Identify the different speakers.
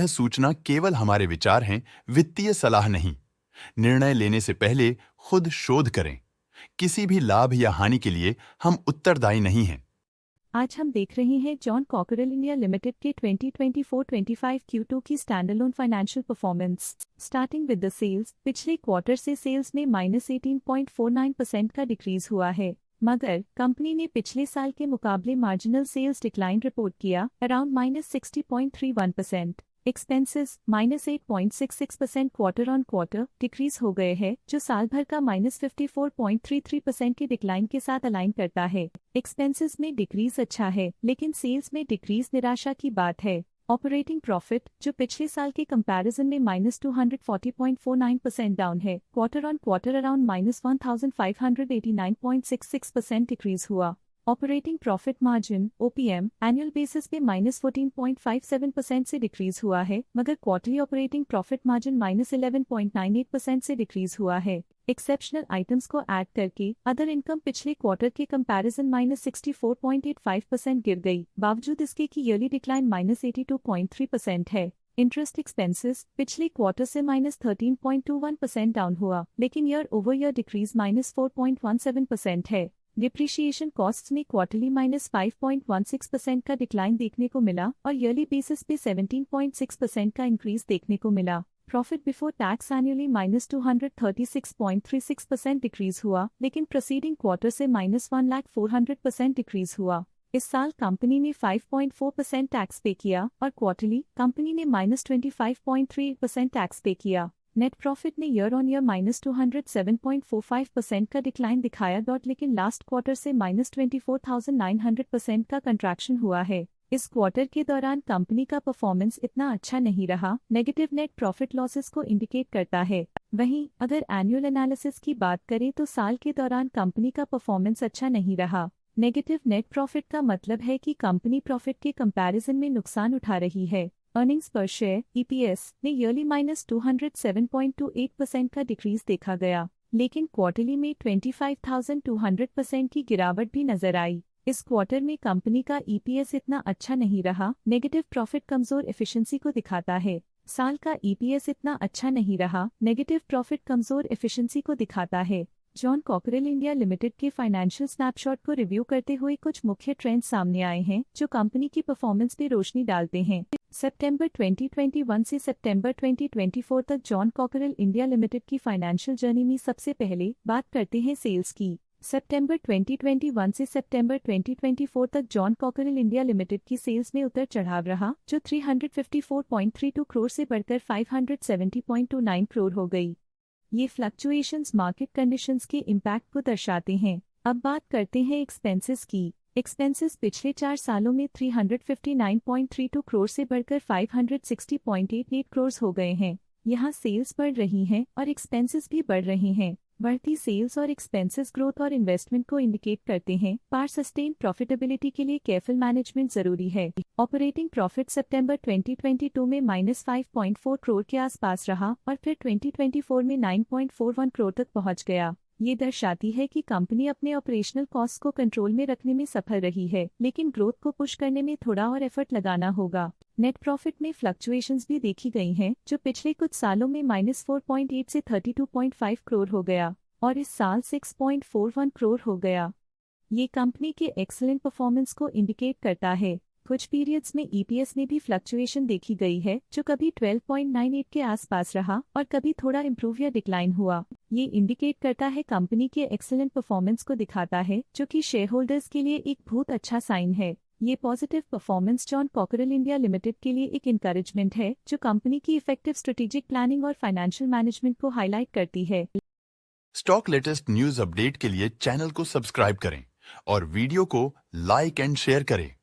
Speaker 1: सूचना केवल हमारे विचार हैं, वित्तीय सलाह नहीं। निर्णय लेने से पहले खुद शोध करें। किसी भी लाभ या हानि के लिए हम उत्तरदायी नहीं हैं।
Speaker 2: आज हम देख रहे हैं जॉन कॉकरेल इंडिया लिमिटेड के 2024-25 Q2 की standalone financial performance. Starting with the sales, पिछले क्वार्टर से सेल्स में -18.49% का डिक्रीज हुआ है, मगर कंपनी ने पिछले साल के मुकाबले मार्जिनल सेल्स डिक्लाइन रिपोर्ट किया, around -60.31%। Expenses -8.66% quarter on quarter decrease हो गए हैं, जो साल भर का -54.33% के डिक्लाइन के साथ अलाइन करता है। एक्सपेंसेस में डिक्रीज अच्छा है, लेकिन सेल्स में डिक्रीज निराशा की बात है। ऑपरेटिंग प्रॉफिट, जो पिछले साल के कंपैरिजन में -240.49% डाउन है, quarter on quarter around -1589.66% decrease हुआ। Operating profit margin (OPM) annual basis पे -14.57% से डिक्रीज हुआ है, मगर क्वार्टरली ऑपरेटिंग प्रॉफिट मार्जिन -11.98% से डिक्रीज हुआ है। एक्सेप्शनल आइटम्स को ऐड करके अदर इनकम पिछले क्वार्टर के कंपैरिजन -64.85% गिर गई, बावजूद इसके कि ईयरली डिक्लाइन -82.3% है। इंटरेस्ट एक्सपेंसेस पिछले क्वार्टर से -13.21% डाउन हुआ, लेकिन ईयर ओवर ईयर डिक्रीज -4.17% है। डिप्रिशिएशन कॉस्ट्स में क्वार्टरली -5.16% का डिक्लाइन देखने को मिला और ईयरली बेसिस पे 17.6% का इंक्रीज देखने को मिला। Profit before tax annually -236.36% decrease हुआ, लेकिन प्रीसीडिंग क्वार्टर से -1,04,000% डिक्रीज हुआ। इस साल कंपनी ने 5.4% टैक्स पे किया और क्वार्टरली कंपनी ने -25.38% टैक्स पे किया। नेट प्रॉफिट ने ईयर ऑन ईयर -207.45% का डिक्लाइन दिखाया, लेकिन लास्ट क्वार्टर से -24,900% का कंट्रैक्शन हुआ है। इस क्वार्टर के दौरान कंपनी का परफॉर्मेंस इतना अच्छा नहीं रहा, नेगेटिव नेट प्रॉफिट लॉसेस को इंडिकेट करता है। वहीं अगर एनुअल एनालिसिस की बात करें तो साल के दौरान कंपनी का परफॉर्मेंस अच्छा नहीं रहा। नेगेटिव नेट प्रॉफिट का मतलब है कि कंपनी प्रॉफिट के कंपैरिजन में नुकसान उठा रही है। अर्निंग्स पर शेयर (EPS) ने ईयरली -207.28% का डिक्रीज देखा गया, लेकिन क्वार्टरली में 25,200% की गिरावट भी नजर आई। इस क्वार्टर में कंपनी का EPS इतना अच्छा नहीं रहा, नेगेटिव प्रॉफिट कमजोर एफिशिएंसी को दिखाता है। साल का EPS इतना अच्छा नहीं रहा, नेगेटिव प्रॉफिट कमजोर एफिशिएंसी को दिखाता है। जॉन कॉकरेल इंडिया लिमिटेड के फाइनेंशियल स्नैपशॉट को रिव्यू करते हुए कुछ मुख्य ट्रेंड्स सामने आए हैं, जो कंपनी की परफॉर्मेंस पे रोशनी डालते हैं। सितंबर 2021 से सितंबर 2024 तक जॉन कॉकरेल इंडिया लिमिटेड की फाइनेंशियल जर्नी में सबसे पहले बात करते हैं सेल्स की। सितंबर 2021 से सितंबर 2024 तक जॉन कॉकरेल इंडिया लिमिटेड की सेल्स में उतर चढ़ाव रहा, जो 354.32 करोड़ से बढ़कर 570.29 करोड़ हो गई। ये फ्लक्चुएशंस मार्केट कंडीशंस के इम्पैक्ट को दर्शाते हैं। अब बात करते हैं एक्सपेंसेस की। एक्सपेंसेस पिछले 4 सालों में 359.32 करोड़ से बढ़कर 560.88 करोड़ हो गए हैं। यहाँ सेल्स बढ़ रही हैं और एक्सपेंसेस भी बढ़ रहे हैं। बढ़ती सेल्स और एक्सपेंसेस ग्रोथ और इन्वेस्टमेंट को इंडिकेट करते हैं, पर सस्टेन प्रॉफिटेबिलिटी के लिए केयरफुल मैनेजमेंट जरूरी है। ऑपरेटिंग प्रॉफिट सितंबर 2022 में -5.4 करोड़ के आसपास रहा और फिर 2024 में 9.41 करोड़ तक पहुंच गया। ये दर्शाती है कि कंपनी अपने ऑपरेशनल कॉस्ट को कंट्रोल में रखने में सफल रही है, लेकिन ग्रोथ को पुश करने में थोड़ा और एफर्ट लगाना होगा। नेट प्रॉफिट में फ्लक्चुएशंस भी देखी गई हैं, जो पिछले कुछ सालों में -4.8 से 32.5 करोड़ हो गया और इस साल 6.41 करोड़ हो गया। ये कंपनी के एक्सीलेंट परफॉर्मेंस को इंडिकेट करता है। कुछ पीरियड्स में EPS में भी फ्लक्चुएशन देखी गई है, जो कभी 12.98 के आसपास रहा और कभी थोड़ा इम्प्रूव या डिक्लाइन हुआ। ये इंडिकेट करता है कंपनी के एक्सीलेंट परफॉर्मेंस को दिखाता है, जो कि शेयर होल्डर्स के लिए एक बहुत अच्छा साइन है। ये positive performance John cockerel India limited के लिए एक इंकरेजमेंट है, जो कंपनी की इफेक्टिव स्ट्रेटेजिक प्लानिंग और फाइनेंशियल मैनेजमेंट को हाईलाइट करती है।
Speaker 1: स्टॉक लेटेस्ट न्यूज अपडेट के लिए चैनल को सब्सक्राइब करें और वीडियो को लाइक एंड शेयर करें।